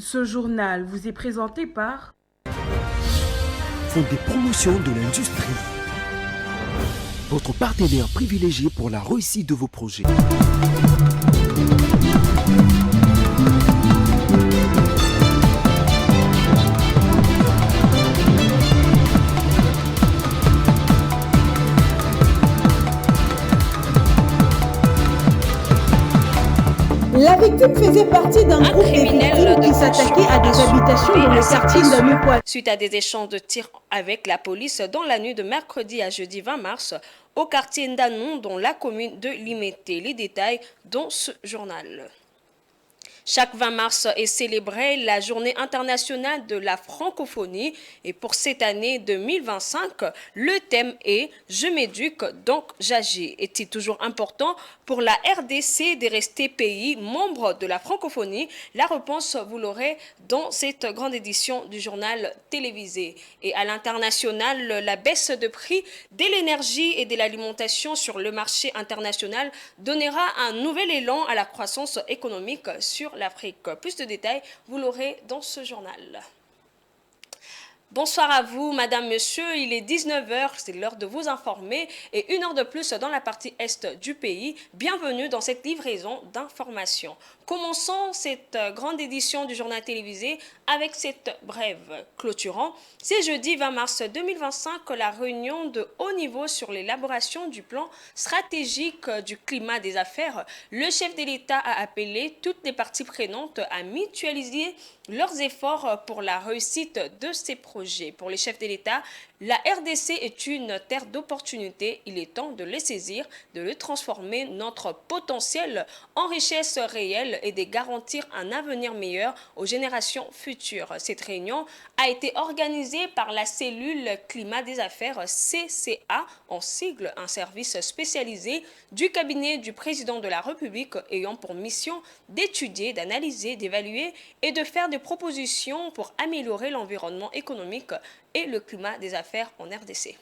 Ce journal vous est présenté par Fonds des promotions de l'industrie. Votre partenaire privilégié pour la réussite de vos projets. La victime faisait partie d'un groupe de victimes qui s'attaquait à des habitations dans le quartier d'Amoupoil. Suite à des échanges de tirs avec la police dans la nuit de mercredi à jeudi 20 mars au quartier Ndanon dans la commune de Limete. Les détails dans ce journal. Chaque 20 mars est célébrée la journée internationale de la francophonie et pour cette année 2025, le thème est « Je m'éduque, donc j'agis ». Est-il toujours important pour la RDC de rester pays membre de la francophonie? La réponse, vous l'aurez dans cette grande édition du journal télévisé. Et à l'international, la baisse de prix de l'énergie et de l'alimentation sur le marché international donnera un nouvel élan à la croissance économique sur l'Afrique. Plus de détails, vous l'aurez dans ce journal. Bonsoir à vous, madame, monsieur. Il est 19h, c'est l'heure de vous informer et une heure de plus dans la partie est du pays. Bienvenue dans cette livraison d'informations. Commençons cette grande édition du journal télévisé avec cette brève clôturant. C'est jeudi 20 mars 2025 que la réunion de haut niveau sur l'élaboration du plan stratégique du climat des affaires. Le chef de l'État a appelé toutes les parties prenantes à mutualiser leurs efforts pour la réussite de ces projets. Pour les chefs de l'État, la RDC est une terre d'opportunités. Il est temps de les saisir, de le transformer notre potentiel en richesse réelle et de garantir un avenir meilleur aux générations futures. Cette réunion a été organisée par la cellule climat des affaires CCA, en sigle, un service spécialisé du cabinet du président de la République ayant pour mission d'étudier, d'analyser, d'évaluer et de faire des propositions pour améliorer l'environnement économique et le climat des affaires en RDC.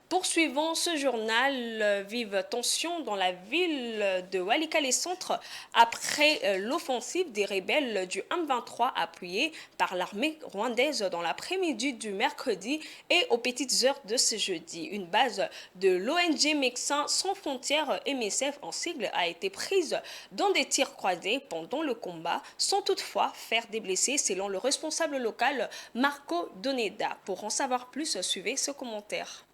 Poursuivons ce journal, vive tension dans la ville de Walikale-Centre après l'offensive des rebelles du M23 appuyée par l'armée rwandaise dans l'après-midi du mercredi et aux petites heures de ce jeudi. Une base de l'ONG Médecins Sans Frontières MSF en sigle a été prise dans des tirs croisés pendant le combat sans toutefois faire des blessés selon le responsable local Marco Doneda. Pour en savoir plus, suivez ce commentaire.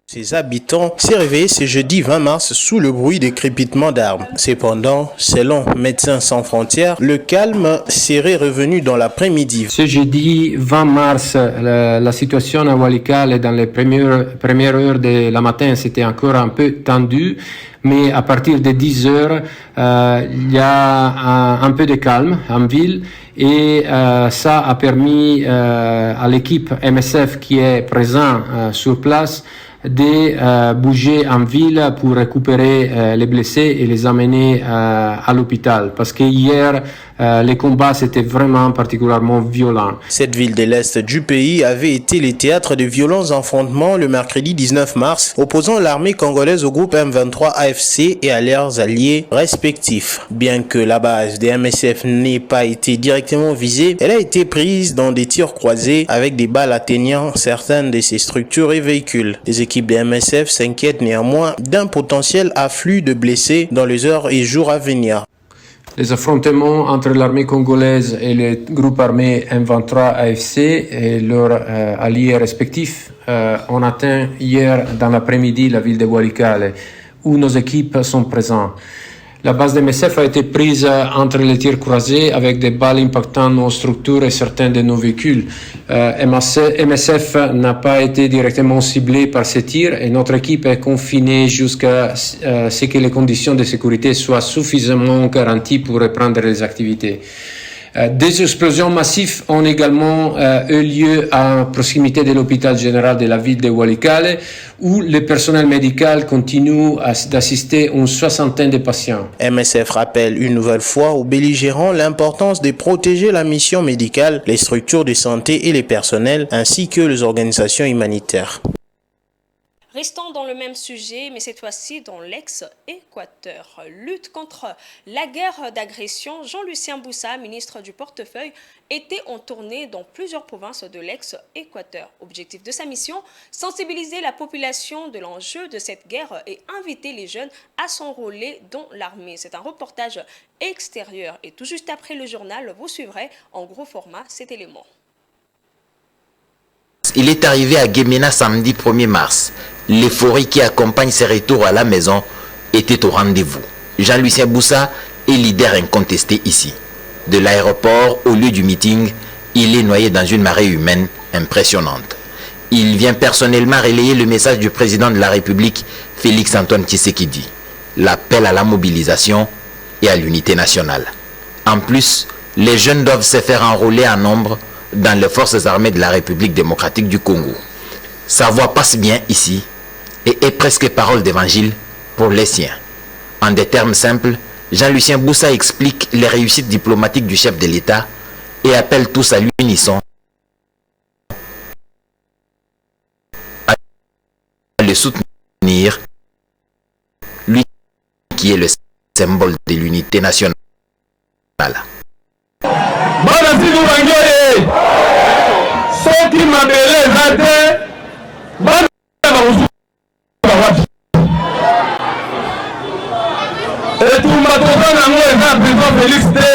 Ses habitants s'est réveillé ce jeudi 20 mars sous le bruit des crépitements d'armes. Cependant, selon Médecins Sans Frontières, le calme serait revenu dans l'après-midi. Ce jeudi 20 mars, la situation à Walikale dans les premières heures de la matin, c'était encore un peu tendu. Mais à partir de 10 heures, il y a un peu de calme en ville et ça a permis à l'équipe MSF qui est présente sur place de bouger en ville pour récupérer les blessés et les amener à l'hôpital. Parce que hier, les combats c'était vraiment particulièrement violents. Cette ville de l'Est du pays avait été le théâtre de violents affrontements le mercredi 19 mars, opposant l'armée congolaise au groupe M23 AFC et à leurs alliés respectifs. Bien que la base des MSF n'ait pas été directement visée, elle a été prise dans des tirs croisés avec des balles atteignant certaines de ses structures et véhicules. Les équipes des MSF s'inquiètent néanmoins d'un potentiel afflux de blessés dans les heures et jours à venir. Les affrontements entre l'armée congolaise et le groupe armé M23 AFC et leurs alliés respectifs ont atteint hier dans l'après-midi la ville de Walikale, où nos équipes sont présentes. La base de MSF a été prise entre les tirs croisés avec des balles impactant nos structures et certains de nos véhicules. MSF n'a pas été directement ciblé par ces tirs et notre équipe est confinée jusqu'à ce que les conditions de sécurité soient suffisamment garanties pour reprendre les activités. Des explosions massives ont également eu lieu à proximité de l'hôpital général de la ville de Walikale, où le personnel médical continue d'assister une soixantaine de patients. MSF rappelle une nouvelle fois aux belligérants l'importance de protéger la mission médicale, les structures de santé et les personnels, ainsi que les organisations humanitaires. Restons dans le même sujet, mais cette fois-ci dans l'ex-Équateur. Lutte contre la guerre d'agression, Jean-Lucien Boussa, ministre du portefeuille, était en tournée dans plusieurs provinces de l'ex-Équateur. Objectif de sa mission, sensibiliser la population de l'enjeu de cette guerre et inviter les jeunes à s'enrôler dans l'armée. C'est un reportage extérieur et tout juste après le journal, vous suivrez en gros format cet élément. Il est arrivé à Guémena samedi 1er mars. L'euphorie qui accompagne ses retours à la maison était au rendez-vous. Jean-Lucien Boussa est leader incontesté ici. De l'aéroport au lieu du meeting, il est noyé dans une marée humaine impressionnante. Il vient personnellement relayer le message du président de la République, Félix-Antoine Tshisekedi. L'appel à la mobilisation et à l'unité nationale. En plus, les jeunes doivent se faire enrôler en nombre dans les forces armées de la République démocratique du Congo. Sa voix passe bien ici et est presque parole d'évangile pour les siens. En des termes simples, Jean-Lucien Boussa explique les réussites diplomatiques du chef de l'État et appelle tous à l'unisson à le soutenir, lui qui est le symbole de l'unité nationale. Soki mabele zate bana baruzu etumba toza nango eza président Félix te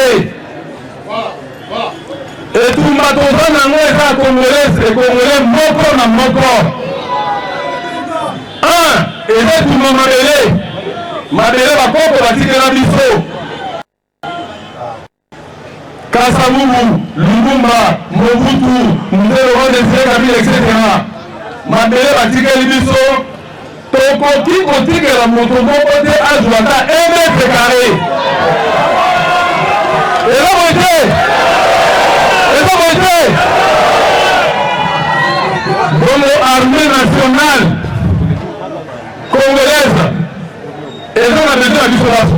etumba toza nango eza congolais moko na moko eza etumba mabele bakoko batikela biso Kasavubu, Lumumba, Mobutu, Mzee Desire Kabila, etc. Mabele batikeli biso, tokoki kotikela moto moko te azwata 1 mètre carré. Eza bote. Bongo armée nationale congolaise. Eza na besoin ya biso baso.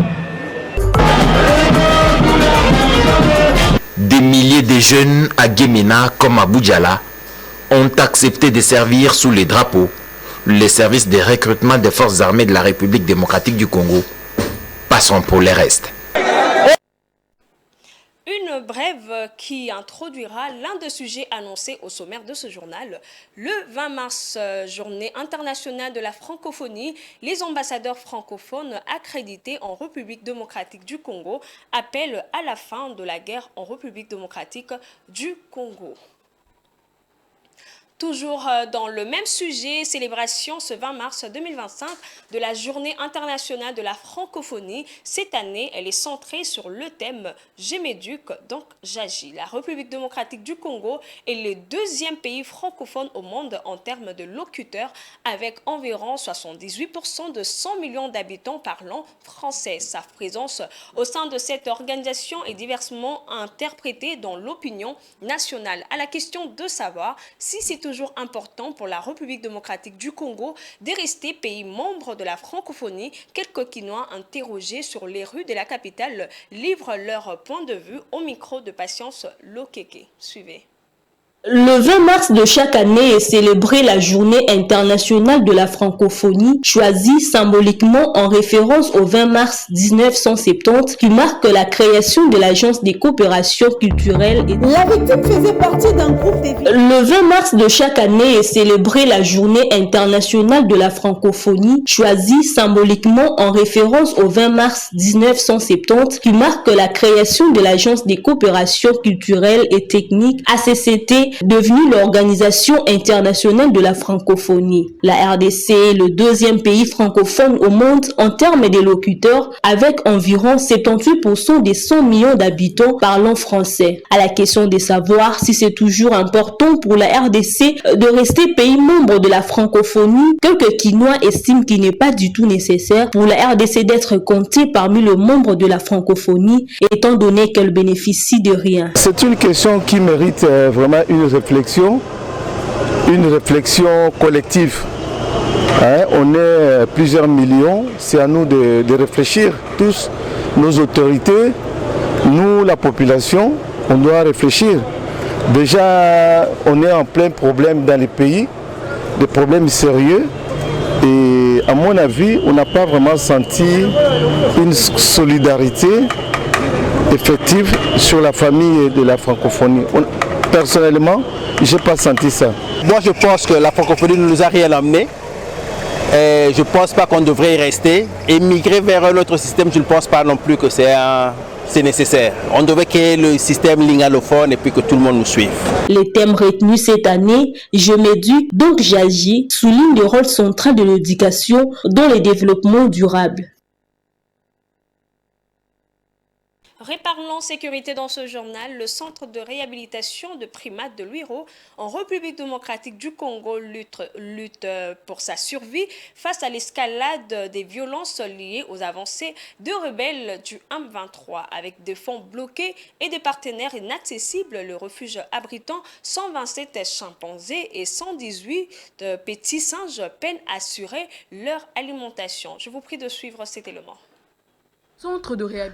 Des milliers de jeunes à Guémena comme à Boudjala ont accepté de servir sous les drapeaux les services de recrutement des forces armées de la République démocratique du Congo. Passons pour les restes. Une brève qui introduira l'un des sujets annoncés au sommaire de ce journal. Le 20 mars, journée internationale de la francophonie, les ambassadeurs francophones accrédités en République démocratique du Congo appellent à la fin de la guerre en République démocratique du Congo. Toujours dans le même sujet, célébration ce 20 mars 2025 de la Journée internationale de la francophonie. Cette année, elle est centrée sur le thème « Je m'éduque, donc j'agis ». La République démocratique du Congo est le 2e pays francophone au monde en termes de locuteurs, avec environ 78% de 100 millions d'habitants parlant français. Sa présence au sein de cette organisation est diversement interprétée dans l'opinion nationale. À la question de savoir si c'est toujours important pour la République démocratique du Congo de rester pays membre de la francophonie, quelques Quinois interrogés sur les rues de la capitale livrent leur point de vue au micro de Patience Lokeke. Suivez. Le 20 mars de chaque année est célébrée la Journée internationale de la francophonie, choisie symboliquement en référence au 20 mars 1970 qui marque la création de l'Agence des coopérations culturelles. La victime faisait partie d'un groupe de... Le 20 mars de chaque année est célébrée la Journée internationale de la francophonie, choisie symboliquement en référence au 20 mars 1970 qui marque la création de l'Agence des coopérations culturelles et techniques ACCT, devenue l'Organisation internationale de la francophonie. La RDC est le 2e pays francophone au monde en termes de locuteurs, avec environ 78% des 100 millions d'habitants parlant français. À la question de savoir si c'est toujours important pour la RDC de rester pays membre de la francophonie, quelques Quinois estiment qu'il n'est pas du tout nécessaire pour la RDC d'être comptée parmi les membres de la francophonie, étant donné qu'elle bénéficie de rien. C'est une question qui mérite vraiment une réflexion collective. On est plusieurs millions, c'est à nous de réfléchir tous, nos autorités, nous la population, on doit réfléchir. Déjà, on est en plein problème dans les pays, des problèmes sérieux, Et à mon avis, on n'a pas vraiment senti une solidarité effective sur la famille de la francophonie. Personnellement, je n'ai pas senti ça. Moi, je pense que la francophonie ne nous a rien amené. Et je ne pense pas qu'on devrait y rester. Émigrer vers un autre système, je ne pense pas non plus que c'est nécessaire. On devrait créer le système lingalophone et puis que tout le monde nous suive. Les thèmes retenus cette année, je m'éduque, donc j'agis, souligne le rôle central de l'éducation dans le développement durable. Reparlons sécurité dans ce journal. Le centre de réhabilitation de primates de Luiro en République démocratique du Congo lutte pour sa survie face à l'escalade des violences liées aux avancées de rebelles du M23. Avec des fonds bloqués et des partenaires inaccessibles, le refuge abritant 127 chimpanzés et 118 petits singes peinent à assurer leur alimentation. Je vous prie de suivre cet élément.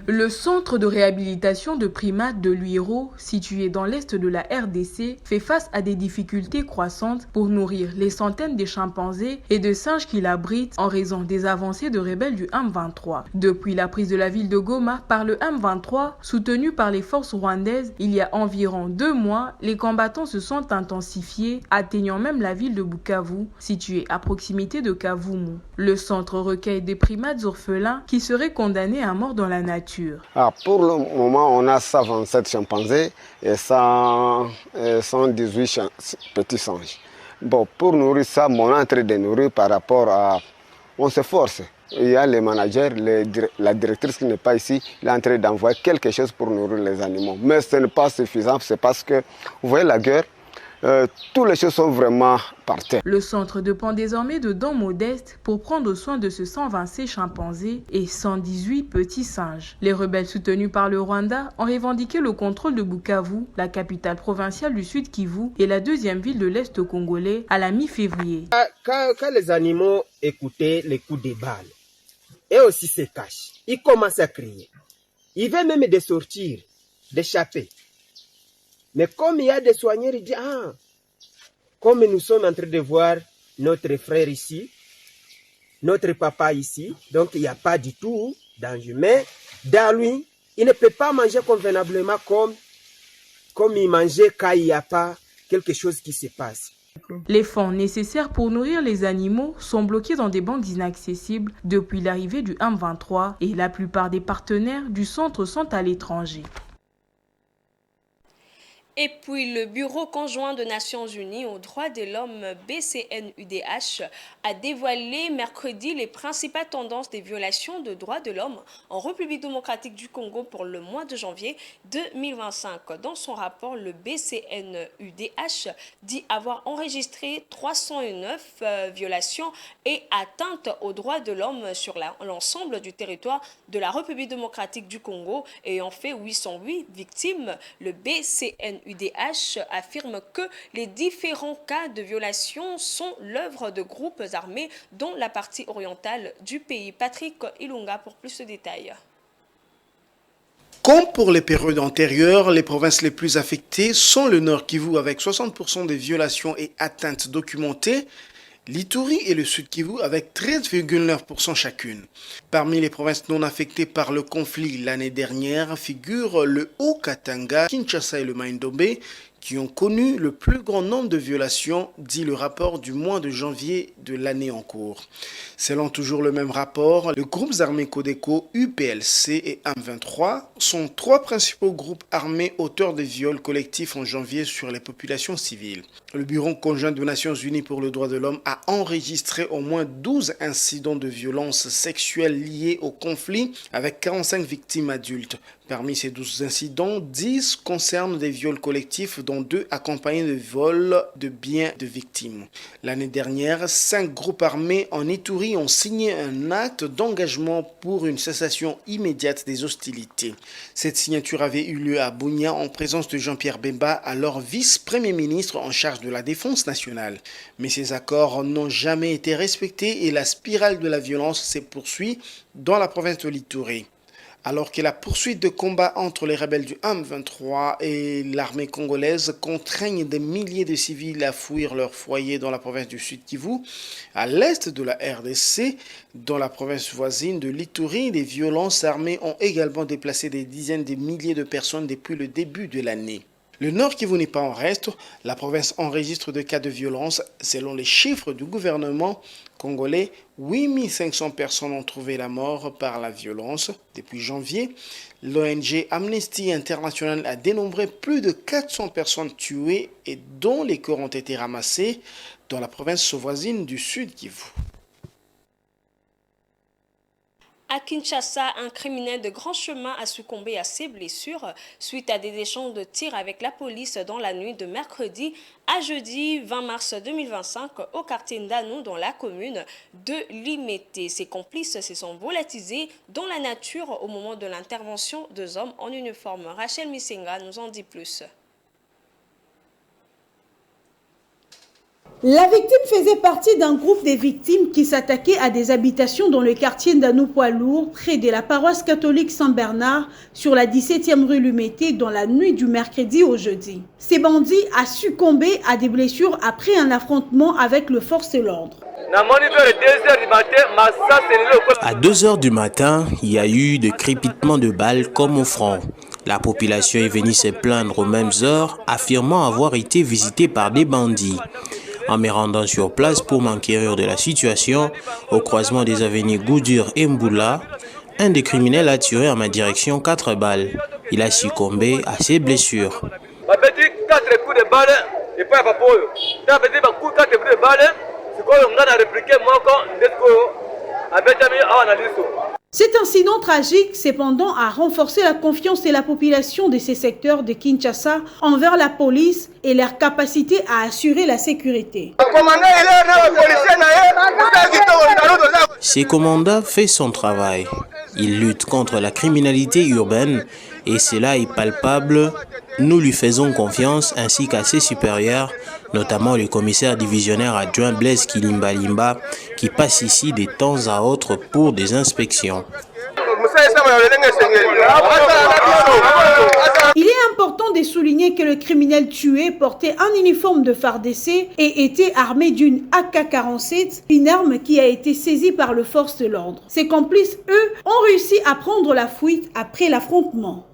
Le centre de réhabilitation de primates de Luiro, situé dans l'est de la RDC, fait face à des difficultés croissantes pour nourrir les centaines de chimpanzés et de singes qui l'abritent en raison des avancées de rebelles du M23. Depuis la prise de la ville de Goma par le M23, soutenu par les forces rwandaises, il y a environ 2 mois, les combattants se sont intensifiés, atteignant même la ville de Bukavu, située à proximité de Kavumu. Le centre recueille des primates orphelins qui seraient condamnés à mort dans la nature. Pour le moment, on a 127 chimpanzés et 118 petits singes. Bon, pour nourrir ça, on est en train de nourrir par rapport à... On se force. Il y a les managers, la directrice qui n'est pas ici, elle est en train d'envoyer quelque chose pour nourrir les animaux. Mais ce n'est pas suffisant, c'est parce que, vous voyez la guerre, toutes les choses sont vraiment par terre. Le centre dépend désormais de dons modestes pour prendre soin de ce 126 chimpanzés et 118 petits singes. Les rebelles soutenus par le Rwanda ont revendiqué le contrôle de Bukavu, la capitale provinciale du Sud Kivu et la deuxième ville de l'Est congolais, à la mi-février. Quand les animaux écoutaient les coups de balles, et aussi se cachent, ils commencent à crier. Ils veulent même de sortir, d'échapper. Mais comme il y a des soigneurs, il dit, comme nous sommes en train de voir notre frère ici, notre papa ici, donc il n'y a pas du tout danger. Mais dans lui, il ne peut pas manger convenablement comme il mangeait quand il n'y a pas quelque chose qui se passe. Les fonds nécessaires pour nourrir les animaux sont bloqués dans des banques inaccessibles depuis l'arrivée du M23 et la plupart des partenaires du centre sont à l'étranger. Et puis, le Bureau conjoint des Nations Unies aux droits de l'homme BCNUDH a dévoilé mercredi les principales tendances des violations de droits de l'homme en République démocratique du Congo pour le mois de janvier 2025. Dans son rapport, le BCNUDH dit avoir enregistré 309 violations et atteintes aux droits de l'homme sur l'ensemble du territoire de la République démocratique du Congo et en fait 808 victimes. Le BCNUDH affirme que les différents cas de violation sont l'œuvre de groupes armés dans la partie orientale du pays. Patrick Ilunga pour plus de détails. Comme pour les périodes antérieures, les provinces les plus affectées sont le Nord Kivu avec 60% des violations et atteintes documentées, l'Ituri et le Sud Kivu avec 13,9% chacune. Parmi les provinces non affectées par le conflit l'année dernière figurent le Haut-Katanga, Kinshasa et le Maïndombe qui ont connu le plus grand nombre de violations, dit le rapport du mois de janvier de l'année en cours. Selon toujours le même rapport, les groupes armés Codeco, UPLC et M23 sont 3 principaux groupes armés auteurs de viols collectifs en janvier sur les populations civiles. Le Bureau conjoint des Nations Unies pour le droit de l'homme a enregistré au moins 12 incidents de violence sexuelle liés au conflit avec 45 victimes adultes. Parmi ces 12 incidents, 10 concernent des viols collectifs dont 2 accompagnés de vols de biens de victimes. L'année dernière, 5 groupes armés en Ituri ont signé un acte d'engagement pour une cessation immédiate des hostilités. Cette signature avait eu lieu à Bunia en présence de Jean-Pierre Bemba, alors vice-premier ministre en charge de la défense nationale. Mais ces accords n'ont jamais été respectés et la spirale de la violence se poursuit dans la province de l'Ituri. Alors que la poursuite de combat entre les rebelles du M23 et l'armée congolaise contraignent des milliers de civils à fuir leur foyer dans la province du Sud Kivu, à l'est de la RDC, dans la province voisine de l'Ituri, les violences armées ont également déplacé des dizaines de milliers de personnes depuis le début de l'année. Le Nord Kivu n'est pas en reste, la province enregistre de cas de violence. Selon les chiffres du gouvernement congolais, 8500 personnes ont trouvé la mort par la violence. Depuis janvier, l'ONG Amnesty International a dénombré plus de 400 personnes tuées et dont les corps ont été ramassés dans la province voisine du Sud Kivu. À Kinshasa, un criminel de grand chemin a succombé à ses blessures suite à des échanges de tirs avec la police dans la nuit de mercredi à jeudi 20 mars 2025 au quartier Ndanou dans la commune de Limete. Ses complices se sont volatilisés dans la nature au moment de l'intervention de hommes en uniforme. Rachel Misenga nous en dit plus. La victime faisait partie d'un groupe de victimes qui s'attaquaient à des habitations dans le quartier Ndanou-Poilour, près de la paroisse catholique Saint-Bernard, sur la 17e rue Lumété, dans la nuit du mercredi au jeudi. Ces bandits ont succombé à des blessures après un affrontement avec le force de l'ordre. À 2 h du matin, il y a eu des crépitements de balles comme au front. La population est venue se plaindre aux mêmes heures, affirmant avoir été visitée par des bandits. En me rendant sur place pour m'enquérir de la situation, au croisement des avenues Goudur et Mboula, un des criminels a tiré à ma direction 4 balles. Il a succombé à ses blessures. Cet incident tragique, cependant, a renforcé la confiance de la population de ces secteurs de Kinshasa envers la police et leur capacité à assurer la sécurité. Ce commandant fait son travail. Il lutte contre la criminalité urbaine et cela est palpable. Nous lui faisons confiance ainsi qu'à ses supérieurs, notamment le commissaire divisionnaire adjoint Blaise Kilimbalimba qui passe ici de temps à autre pour des inspections. Il est important de souligner que le criminel tué portait un uniforme de FARDC et était armé d'une AK-47, une arme qui a été saisie par le force de l'ordre. Ses complices, eux, ont réussi à prendre la fuite après l'affrontement.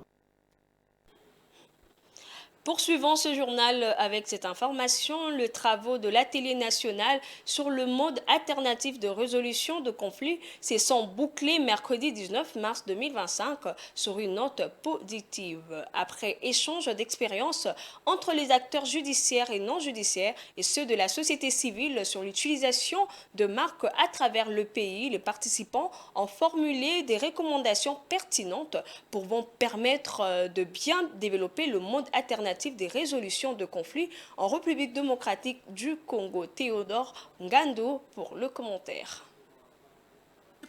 Poursuivons ce journal avec cette information. Les travaux de l'atelier national sur le mode alternatif de résolution de conflits se sont bouclés mercredi 19 mars 2025 sur une note positive. Après échange d'expériences entre les acteurs judiciaires et non judiciaires et ceux de la société civile sur l'utilisation de marques à travers le pays, les participants ont formulé des recommandations pertinentes pour permettre de bien développer le mode alternatif des résolutions de conflits en République démocratique du Congo. Théodore Ngando pour le commentaire.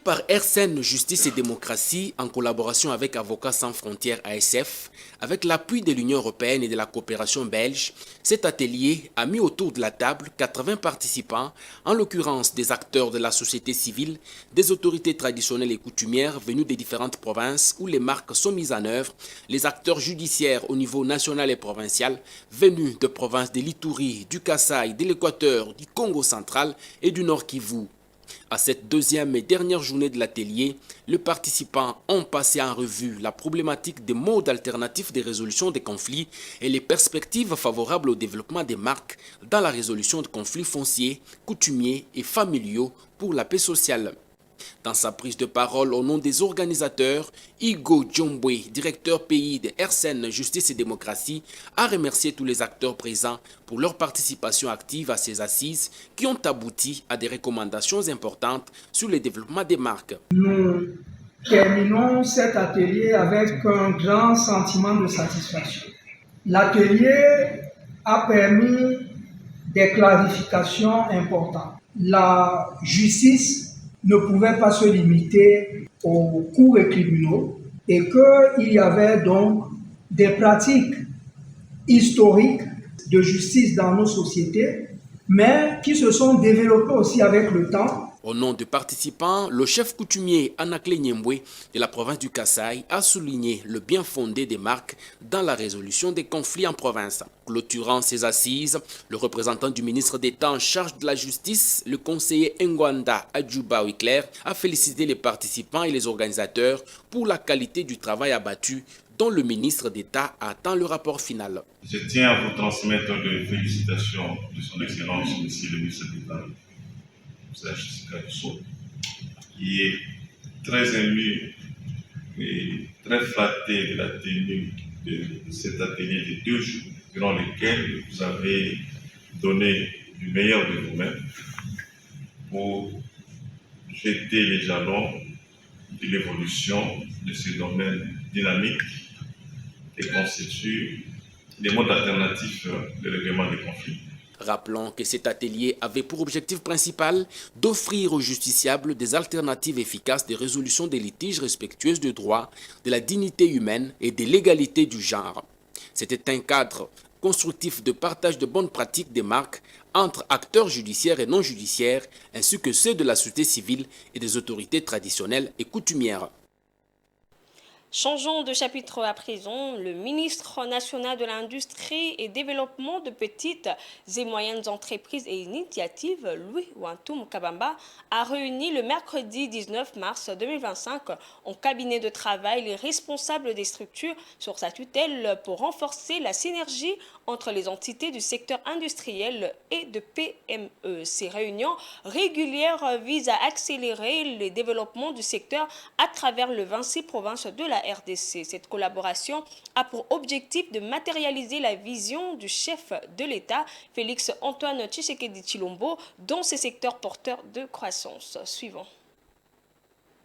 Par RCN Justice et Démocratie, en collaboration avec Avocats sans frontières ASF, avec l'appui de l'Union européenne et de la coopération belge, cet atelier a mis autour de la table 80 participants, en l'occurrence des acteurs de la société civile, des autorités traditionnelles et coutumières venues des différentes provinces où les marques sont mises en œuvre, les acteurs judiciaires au niveau national et provincial venus de provinces de l'Ituri, du Kasaï, de l'Équateur, du Congo central et du Nord Kivu. À cette deuxième et dernière journée de l'atelier, les participants ont passé en revue la problématique des modes alternatifs de résolution des conflits et les perspectives favorables au développement des marques dans la résolution de conflits fonciers, coutumiers et familiaux pour la paix sociale. Dans sa prise de parole au nom des organisateurs, Igo Djombwe, directeur pays de RCN Justice et Démocratie, a remercié tous les acteurs présents pour leur participation active à ces assises qui ont abouti à des recommandations importantes sur le développement des marques. Nous terminons cet atelier avec un grand sentiment de satisfaction. L'atelier a permis des clarifications importantes. La justice ne pouvait pas se limiter aux cours et tribunaux et qu'il y avait donc des pratiques historiques de justice dans nos sociétés, mais qui se sont développées aussi avec le temps Au nom des participants, le chef coutumier Anakle Nyembwe de la province du Kasaï a souligné le bien fondé des marques dans la résolution des conflits en province. Clôturant ces assises, le représentant du ministre d'État en charge de la justice, le conseiller Ngwanda Adjouba Wikler, a félicité les participants et les organisateurs pour la qualité du travail abattu dont le ministre d'État attend le rapport final. Je tiens à vous transmettre les félicitations de son Excellence, Monsieur le ministre d'État, qui est très ému et très flatté de la tenue de cet atelier de 2 jours, durant lesquels vous avez donné du meilleur de vous-même pour jeter les jalons de l'évolution de ce domaine dynamique et constitue des modes alternatifs de règlement des conflits. Rappelons que cet atelier avait pour objectif principal d'offrir aux justiciables des alternatives efficaces de résolution des litiges respectueuses des droits, de la dignité humaine et de l'égalité du genre. C'était un cadre constructif de partage de bonnes pratiques des marques entre acteurs judiciaires et non judiciaires, ainsi que ceux de la société civile et des autorités traditionnelles et coutumières. Changeons de chapitre à présent. Le ministre national de l'Industrie et Développement de petites et moyennes entreprises et initiatives, Louis Wantoum Kabamba, a réuni le mercredi 19 mars 2025 en cabinet de travail les responsables des structures sur sa tutelle pour renforcer la synergie entre les entités du secteur industriel et de PME. Ces réunions régulières visent à accélérer le développement du secteur à travers les 26 provinces de la RDC. Cette collaboration a pour objectif de matérialiser la vision du chef de l'État, Félix Antoine Tshisekedi Tshilombo, dans ces secteurs porteurs de croissance. Suivant.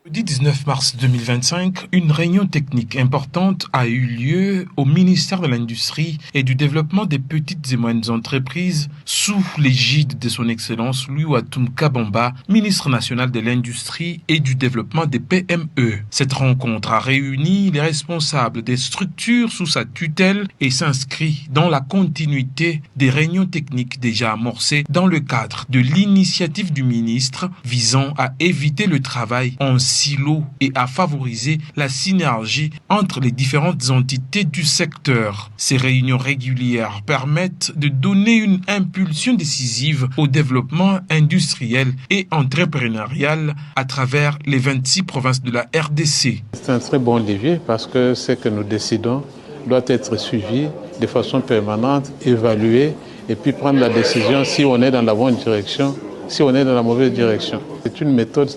Le 19 mars 2025, une réunion technique importante a eu lieu au ministère de l'Industrie et du Développement des petites et moyennes entreprises sous l'égide de son Excellence Louis Wantoum Kabamba, ministre national de l'Industrie et du Développement des PME. Cette rencontre a réuni les responsables des structures sous sa tutelle et s'inscrit dans la continuité des réunions techniques déjà amorcées dans le cadre de l'initiative du ministre visant à éviter le travail en silo et à favoriser la synergie entre les différentes entités du secteur. Ces réunions régulières permettent de donner une impulsion décisive au développement industriel et entrepreneurial à travers les 26 provinces de la RDC. C'est un très bon levier parce que ce que nous décidons doit être suivi de façon permanente, évalué et puis prendre la décision si on est dans la bonne direction, si on est dans la mauvaise direction. C'est une méthode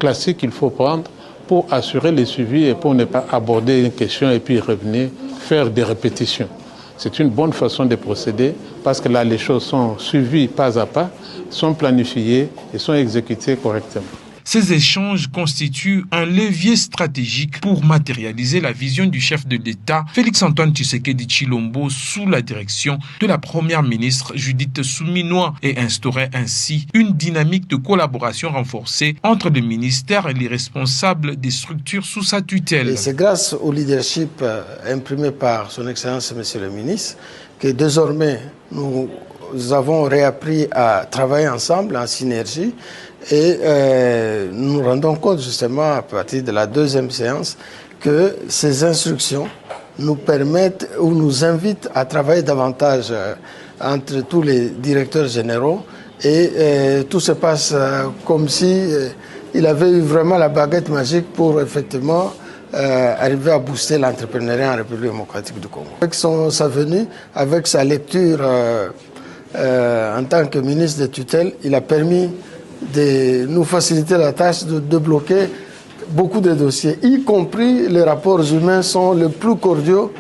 classique qu'il faut prendre pour assurer le suivi et pour ne pas aborder une question et puis revenir faire des répétitions. C'est une bonne façon de procéder parce que là les choses sont suivies pas à pas, sont planifiées et sont exécutées correctement. Ces échanges constituent un levier stratégique pour matérialiser la vision du chef de l'État, Félix-Antoine Tshisekedi Tshilombo, sous la direction de la première ministre Judith Souminois, et instaurer ainsi une dynamique de collaboration renforcée entre le ministère et les responsables des structures sous sa tutelle. Et c'est grâce au leadership imprimé par son Excellence Monsieur le ministre que désormais nous avons réappris à travailler ensemble en synergie. Et nous nous rendons compte justement à partir de la deuxième séance que ces instructions nous permettent ou nous invitent à travailler davantage entre tous les directeurs généraux et tout se passe comme si il avait eu vraiment la baguette magique pour effectivement arriver à booster l'entrepreneuriat en République démocratique du Congo. Avec sa venue, avec sa lecture en tant que ministre de tutelle, il a permis de nous faciliter la tâche de débloquer beaucoup de dossiers, y compris les rapports humains sont les plus cordiaux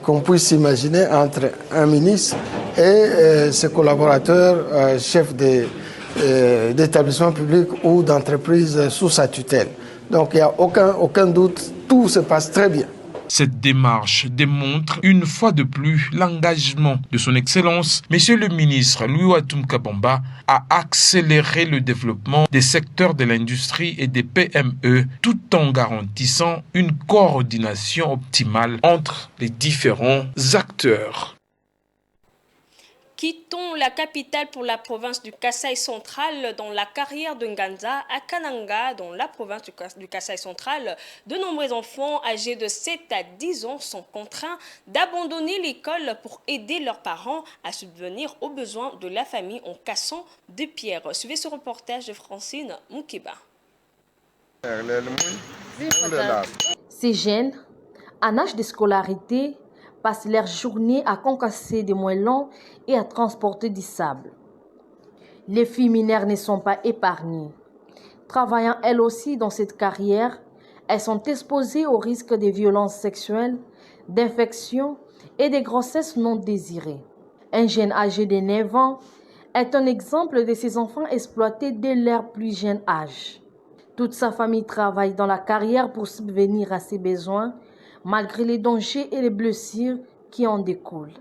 qu'on puisse imaginer entre un ministre et ses collaborateurs, chefs d'établissements publics ou d'entreprises sous sa tutelle. Donc il n'y a aucun doute, tout se passe très bien. Cette démarche démontre une fois de plus l'engagement de son Excellence, Monsieur le ministre Louis Wantoum Kabamba, à accélérer le développement des secteurs de l'industrie et des PME tout en garantissant une coordination optimale entre les différents acteurs. Quittons la capitale pour la province du Kasaï central. Dans la carrière de Nganza, à Kananga, dans la province du Kasaï central, de nombreux enfants âgés de 7 à 10 ans sont contraints d'abandonner l'école pour aider leurs parents à subvenir aux besoins de la famille en cassant des pierres. Suivez ce reportage de Francine Moukeba. Ces jeunes, en âge de scolarité, passent leur journée à concasser des moellons et à transporter du sable. Les filles mineures ne sont pas épargnées. Travaillant elles aussi dans cette carrière, elles sont exposées au risque de violences sexuelles, d'infections et de grossesses non désirées. Un jeune âgé de 9 ans est un exemple de ces enfants exploités dès leur plus jeune âge. Toute sa famille travaille dans la carrière pour subvenir à ses besoins, malgré les dangers et les blessures qui en découlent.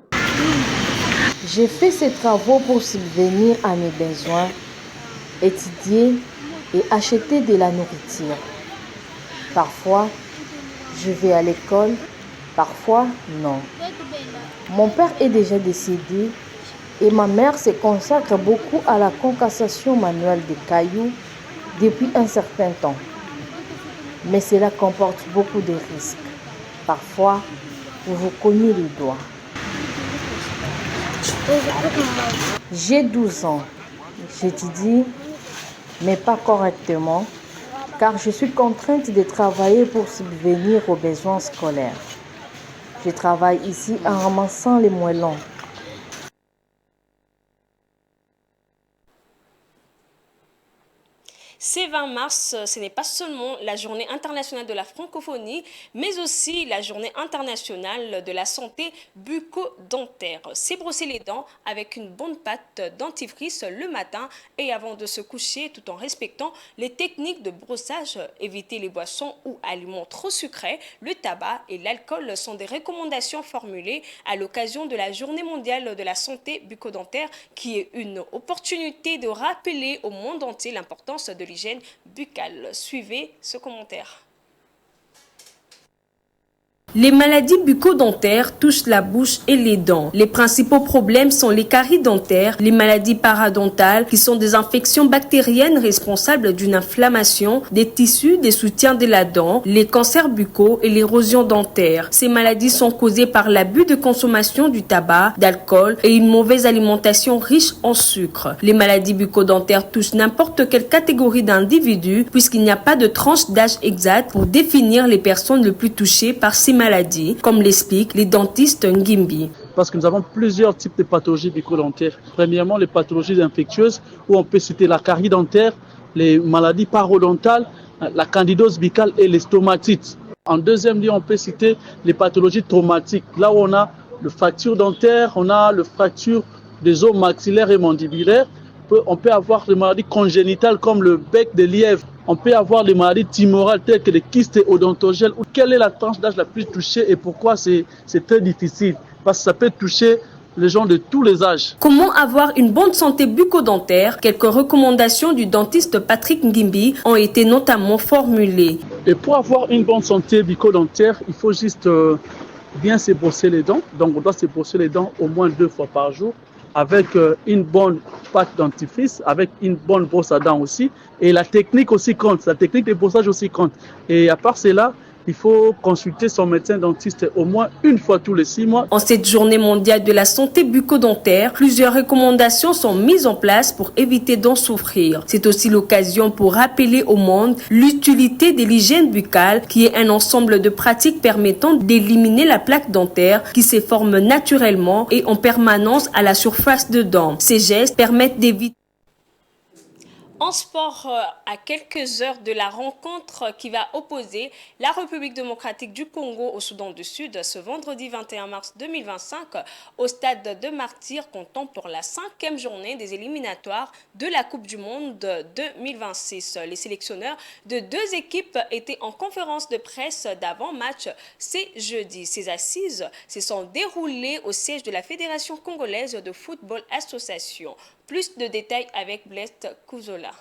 J'ai fait ces travaux pour subvenir à mes besoins, étudier et acheter de la nourriture. Parfois, je vais à l'école, parfois non. Mon père est déjà décédé et ma mère se consacre beaucoup à la concassation manuelle des cailloux depuis un certain temps. Mais cela comporte beaucoup de risques. Parfois, vous vous cognez les doigts. J'ai 12 ans. J'étudie, mais pas correctement, car je suis contrainte de travailler pour subvenir aux besoins scolaires. Je travaille ici en ramassant les moellons. Ce 20 mars, ce n'est pas seulement la journée internationale de la francophonie, mais aussi la journée internationale de la santé bucco-dentaire. C'est brosser les dents avec une bonne pâte dentifrice le matin et avant de se coucher, tout en respectant les techniques de brossage. Éviter les boissons ou aliments trop sucrés, le tabac et l'alcool sont des recommandations formulées à l'occasion de la journée mondiale de la santé bucco-dentaire, qui est une opportunité de rappeler au monde entier l'importance de l'hygiène buccale. Suivez ce commentaire. Les maladies bucco-dentaires touchent la bouche et les dents. Les principaux problèmes sont les caries dentaires, les maladies paradontales qui sont des infections bactériennes responsables d'une inflammation des tissus des soutiens de la dent, les cancers buccaux et l'érosion dentaire. Ces maladies sont causées par l'abus de consommation du tabac, d'alcool et une mauvaise alimentation riche en sucre. Les maladies bucco-dentaires touchent n'importe quelle catégorie d'individus puisqu'il n'y a pas de tranche d'âge exacte pour définir les personnes les plus touchées par ces maladies, comme l'expliquent les dentistes Ngimbi. Parce que nous avons plusieurs types de pathologies bucco-dentaires. Premièrement, les pathologies infectieuses, où on peut citer la carie dentaire, les maladies parodontales, la candidose buccale et les stomatites. En deuxième lieu, on peut citer les pathologies traumatiques. Là où on a le fracture dentaire, on a le fracture des os maxillaires et mandibulaires. On peut avoir des maladies congénitales comme le bec de lièvre. On peut avoir des maladies tumorales telles que les kystes odontogènes. Quelle est la tranche d'âge la plus touchée et pourquoi c'est très difficile? Parce que ça peut toucher les gens de tous les âges. Comment avoir une bonne santé bucco-dentaire? Quelques recommandations du dentiste Patrick Ngimbi ont été notamment formulées. Et pour avoir une bonne santé bucco-dentaire, il faut juste bien se brosser les dents. Donc on doit se brosser les dents au moins 2 fois par jour, avec une bonne pâte dentifrice, avec une bonne brosse à dents aussi. Et la technique aussi compte, la technique de brossage aussi compte. Et à part cela, il faut consulter son médecin dentiste au moins une fois tous les 6 mois. En cette journée mondiale de la santé bucco-dentaire, plusieurs recommandations sont mises en place pour éviter d'en souffrir. C'est aussi l'occasion pour rappeler au monde l'utilité de l'hygiène buccale, qui est un ensemble de pratiques permettant d'éliminer la plaque dentaire qui se forme naturellement et en permanence à la surface des dents. Ces gestes permettent d'éviter. En sport, à quelques heures de la rencontre qui va opposer la République démocratique du Congo au Soudan du Sud ce vendredi 21 mars 2025 au stade de Martyrs, comptant pour la 5e journée des éliminatoires de la Coupe du Monde 2026. Les sélectionneurs de 2 équipes étaient en conférence de presse d'avant-match ce jeudi. Ces assises se sont déroulées au siège de la Fédération congolaise de football association. Plus de détails avec Blaise Kouzola.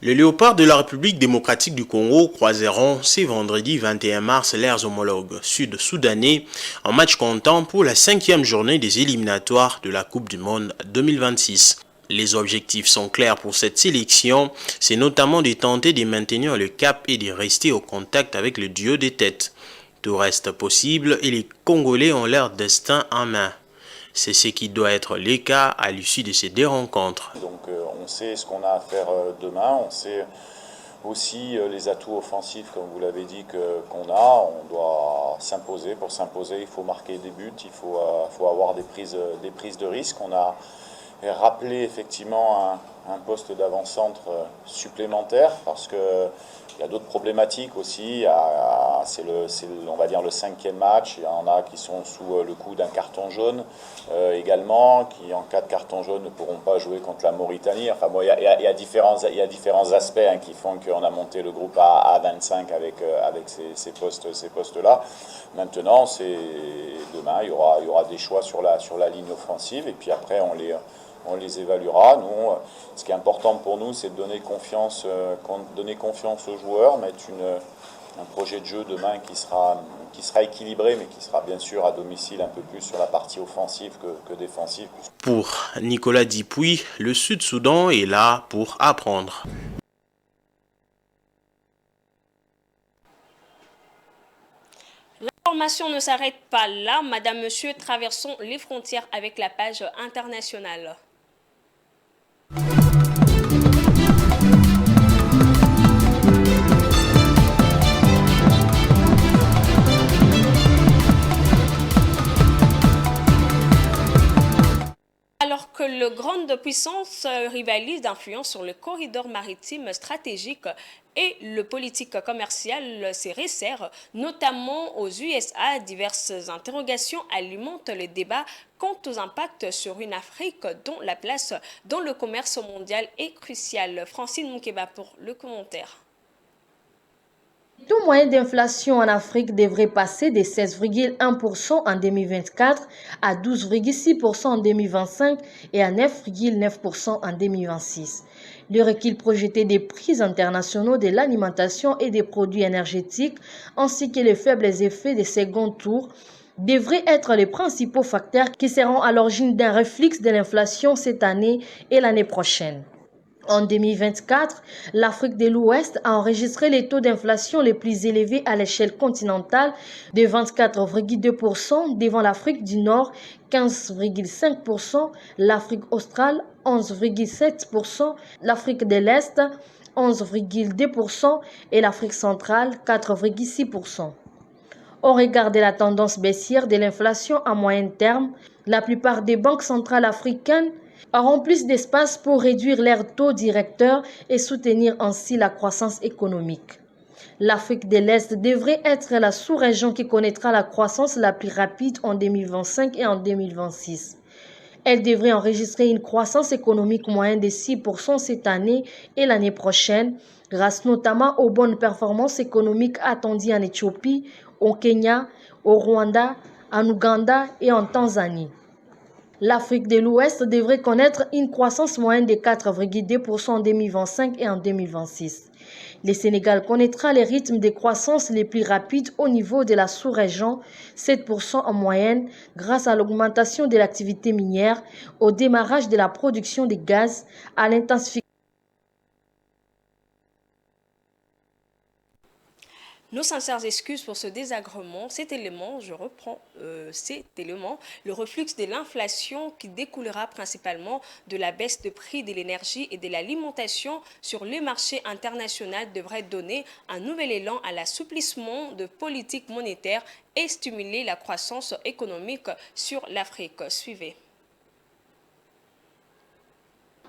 Les Léopards de la République démocratique du Congo croiseront ce vendredi 21 mars leurs homologues sud-soudanais en match comptant pour la 5e journée des éliminatoires de la Coupe du Monde 2026. Les objectifs sont clairs pour cette sélection, c'est notamment de tenter de maintenir le cap et de rester au contact avec le duo des têtes. Tout reste possible et les Congolais ont leur destin en main. C'est ce qui doit être le cas à l'issue de ces deux rencontres. Donc on sait ce qu'on a à faire demain, on sait aussi les atouts offensifs, comme vous l'avez dit, qu'on a. On doit s'imposer. Pour s'imposer, il faut marquer des buts, il faut avoir des prises de risque. On a rappelé effectivement un poste d'avant-centre supplémentaire parce que il y a d'autres problématiques aussi. C'est on va dire le 5e match. Il y en a qui sont sous le coup d'un carton jaune également, qui en cas de carton jaune ne pourront pas jouer contre la Mauritanie. Enfin bon, il y a différents aspects qui font qu'on a monté le groupe à 25 avec ces postes-là. Maintenant, demain, il y aura des choix sur la ligne offensive et puis après on les évaluera. Nous, ce qui est important pour nous, c'est de donner confiance aux joueurs, mettre un projet de jeu demain qui sera équilibré, mais qui sera bien sûr à domicile un peu plus sur la partie offensive que défensive. Pour Nicolas Dipuy, le Sud-Soudan est là pour apprendre. L'information ne s'arrête pas là. Madame, Monsieur, traversons les frontières avec la page internationale. Alors que les grandes puissances rivalisent d'influence sur le corridor maritime stratégique et le politique commercial se resserre, notamment aux USA, diverses interrogations alimentent les débats quant aux impacts sur une Afrique dont la place dans le commerce mondial est cruciale. Francine Moukeba pour le commentaire. Le taux moyen d'inflation en Afrique devrait passer de 16,1% en 2024 à 12,6% en 2025 et à 9,9% en 2026. Le recul projeté des prix internationaux de l'alimentation et des produits énergétiques ainsi que les faibles effets des seconds tours devraient être les principaux facteurs qui seront à l'origine d'un reflux de l'inflation cette année et l'année prochaine. En 2024, l'Afrique de l'Ouest a enregistré les taux d'inflation les plus élevés à l'échelle continentale de 24,2% devant l'Afrique du Nord, 15,5%, l'Afrique australe, 11,7%, l'Afrique de l'Est, 11,2% et l'Afrique centrale, 4,6%. Au regard de la tendance baissière de l'inflation à moyen terme, la plupart des banques centrales africaines auront plus d'espace pour réduire leurs taux directeurs et soutenir ainsi la croissance économique. L'Afrique de l'Est devrait être la sous-région qui connaîtra la croissance la plus rapide en 2025 et en 2026. Elle devrait enregistrer une croissance économique moyenne de 6% cette année et l'année prochaine, grâce notamment aux bonnes performances économiques attendues en Éthiopie, au Kenya, au Rwanda, en Ouganda et en Tanzanie. L'Afrique de l'Ouest devrait connaître une croissance moyenne de 4,2% en 2025 et en 2026. Le Sénégal connaîtra les rythmes de croissance les plus rapides au niveau de la sous-région, 7% en moyenne, grâce à l'augmentation de l'activité minière, au démarrage de la production de gaz, à l'intensification. Nos sincères excuses pour ce désagrément. Cet élément, le reflux de l'inflation qui découlera principalement de la baisse de prix de l'énergie et de l'alimentation sur le marché international devrait donner un nouvel élan à l'assouplissement de politique monétaire et stimuler la croissance économique sur l'Afrique. Suivez.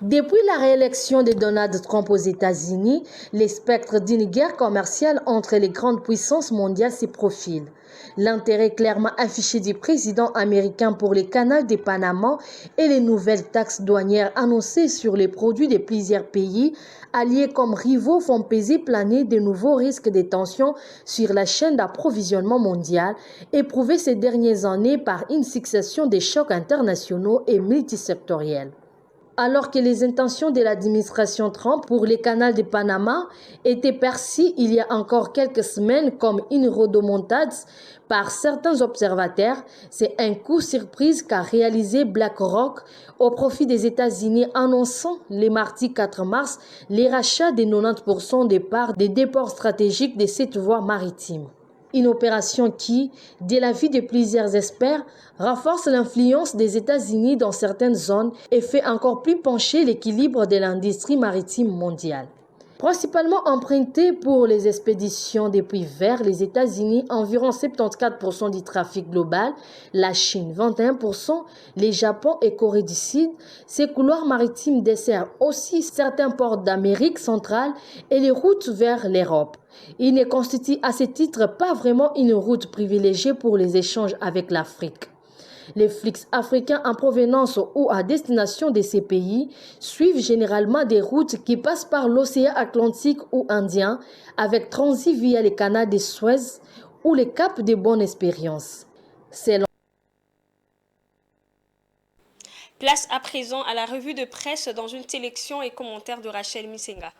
Depuis la réélection de Donald Trump aux États-Unis, les spectres d'une guerre commerciale entre les grandes puissances mondiales se profilent. L'intérêt clairement affiché du président américain pour les canaux de Panama et les nouvelles taxes douanières annoncées sur les produits de plusieurs pays, alliés comme rivaux, font peser planer de nouveaux risques de tensions sur la chaîne d'approvisionnement mondiale, éprouvée ces dernières années par une succession de chocs internationaux et multisectoriels. Alors que les intentions de l'administration Trump pour les canaux de Panama étaient perçues il y a encore quelques semaines comme une rodomontade par certains observateurs, c'est un coup surprise qu'a réalisé BlackRock au profit des États-Unis, annonçant le mardi 4 mars les rachats de 90% des parts des déports stratégiques de cette voie maritime. Une opération qui, de l'avis de plusieurs experts, renforce l'influence des États-Unis dans certaines zones et fait encore plus pencher l'équilibre de l'industrie maritime mondiale. Principalement emprunté pour les expéditions depuis vers les États-Unis, environ 74% du trafic global, la Chine 21%, le Japon et Corée du Sud, ces couloirs maritimes desservent aussi certains ports d'Amérique centrale et les routes vers l'Europe. Il ne constitue à ce titre pas vraiment une route privilégiée pour les échanges avec l'Afrique. Les flux africains en provenance ou à destination de ces pays suivent généralement des routes qui passent par l'océan Atlantique ou Indien avec transit via les canaux de Suez ou les caps de Bonne-Espérance. Place à présent à la revue de presse dans une sélection et commentaires de Rachel Misenga.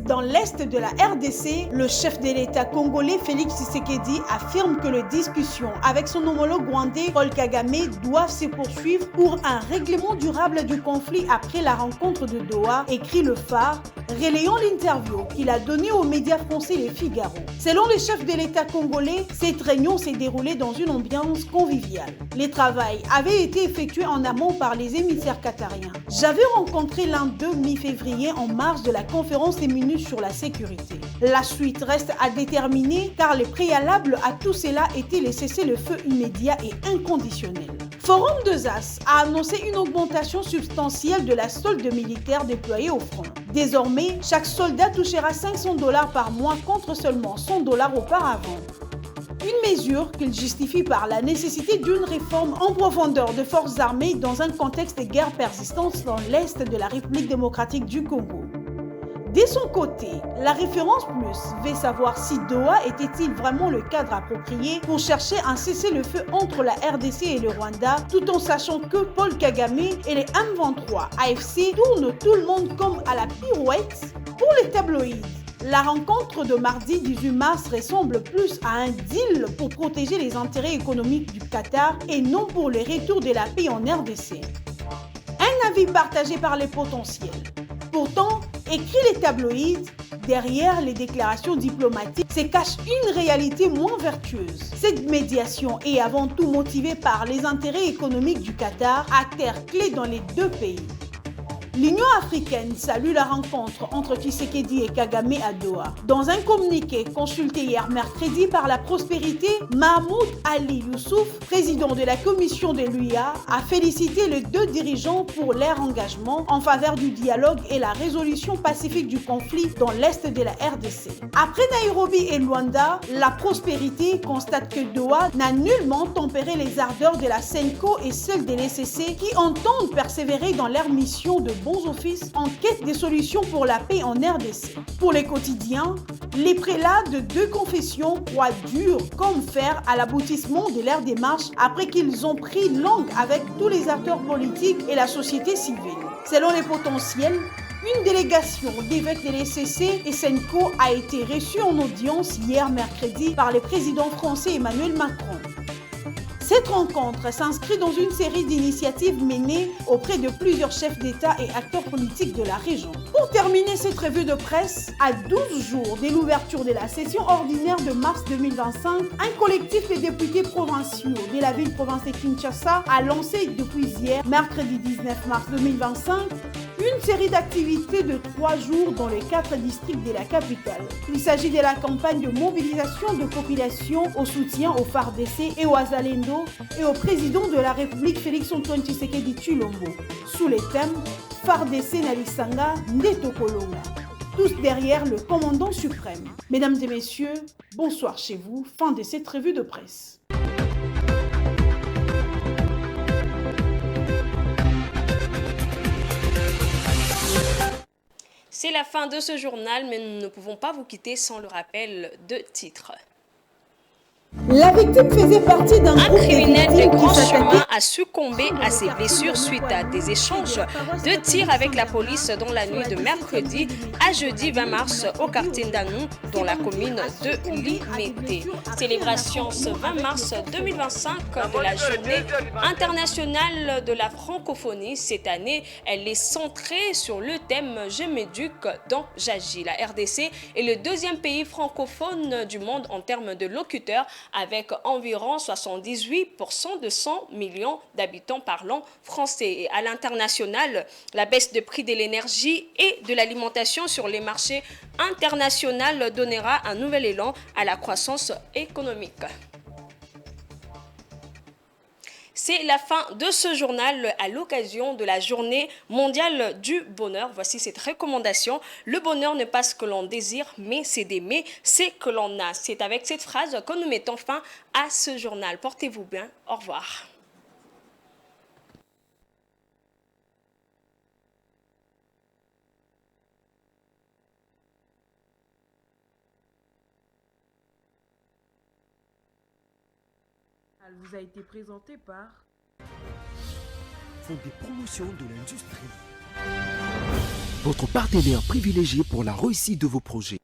Dans l'est de la RDC, le chef de l'État congolais Félix Tshisekedi affirme que les discussions avec son homologue rwandais Paul Kagame doivent se poursuivre pour un règlement durable du conflit après la rencontre de Doha, écrit le Phare, relayant l'interview qu'il a donnée aux médias français Le Figaro. Selon le chef de l'État congolais, cette réunion s'est déroulée dans une ambiance conviviale. Les travaux avaient été effectués en amont par les émissaires qatariens. J'avais rencontré l'un d'eux mi-février en marge de la conférence des minutes sur la sécurité. La suite reste à déterminer car le préalable à tout cela était le cessez-le-feu immédiat et inconditionnel. Forum de As a annoncé une augmentation substantielle de la solde militaire déployée au front. Désormais, chaque soldat touchera $500 par mois contre seulement $100 auparavant. Une mesure qu'il justifie par la nécessité d'une réforme en profondeur de forces armées dans un contexte de guerre persistante dans l'est de la République démocratique du Congo. De son côté, la référence plus veut savoir si Doha était-il vraiment le cadre approprié pour chercher un cessez-le-feu entre la RDC et le Rwanda, tout en sachant que Paul Kagame et les M23 AFC tournent tout le monde comme à la pirouette. Pour les tabloïds, la rencontre de mardi 18 mars ressemble plus à un deal pour protéger les intérêts économiques du Qatar et non pour le retour de la paix en RDC. Un avis partagé par les potentiels. Pourtant, écrit les tabloïds, derrière les déclarations diplomatiques se cache une réalité moins vertueuse. Cette médiation est avant tout motivée par les intérêts économiques du Qatar, acteur clé dans les deux pays. L'Union africaine salue la rencontre entre Tshisekedi et Kagame à Doha. Dans un communiqué consulté hier mercredi par la prospérité, Mahmoud Ali Youssouf, président de la commission de l'UIA, a félicité les deux dirigeants pour leur engagement en faveur du dialogue et la résolution pacifique du conflit dans l'est de la RDC. Après Nairobi et Luanda, la prospérité constate que Doha n'a nullement tempéré les ardeurs de la CENCO et celles de l'ECC qui entendent persévérer dans leur mission de bons offices en quête de solutions pour la paix en RDC. Pour les quotidiens, les prélats de deux confessions croient dur comme fer à l'aboutissement de leur démarche après qu'ils ont pris langue avec tous les acteurs politiques et la société civile. Selon les potentiels, une délégation d'évêques de l'ECC et SENCO a été reçue en audience hier mercredi par le président français Emmanuel Macron. Cette rencontre s'inscrit dans une série d'initiatives menées auprès de plusieurs chefs d'État et acteurs politiques de la région. Pour terminer cette revue de presse, à 12 jours de l'ouverture de la session ordinaire de mars 2025, un collectif de députés provinciaux de la ville-province de Kinshasa a lancé depuis hier, mercredi 19 mars 2025, une série d'activités de 3 jours dans les 4 districts de la capitale. Il s'agit de la campagne de mobilisation de population au soutien au FARDC et au Azalendo et au président de la République Félix-Antoine Tshisekedi Tshilombo, sous les thèmes FARDC Nalisanga Ndeto Kolonga. Tous derrière le commandant suprême. Mesdames et messieurs, bonsoir chez vous. Fin de cette revue de presse. C'est la fin de ce journal, mais nous ne pouvons pas vous quitter sans le rappel de titres. La victime faisait partie d'un groupe criminel de victimes grand qui s'attaquait chemin a succombé à ses blessures suite à des échanges de tirs avec la police dans la nuit de mercredi à jeudi 20 mars au quartier d'Anou, dans la commune de Limete. Célébration ce 20 mars 2025 de la journée internationale de la francophonie. Cette année, elle est centrée sur le thème « Je m'éduque dans j'agis ». La RDC est le deuxième pays francophone du monde en termes de locuteurs, avec environ 78% de 100 millions d'habitants parlant français. Et à l'international, la baisse de prix de l'énergie et de l'alimentation sur les marchés internationaux donnera un nouvel élan à la croissance économique. C'est la fin de ce journal à l'occasion de la journée mondiale du bonheur. Voici cette recommandation. Le bonheur n'est pas ce que l'on désire, mais c'est d'aimer ce que l'on a. C'est avec cette phrase que nous mettons fin à ce journal. Portez-vous bien. Au revoir. Elle vous a été présentée par Fonds des promotions de l'industrie. Votre partenaire privilégié pour la réussite de vos projets.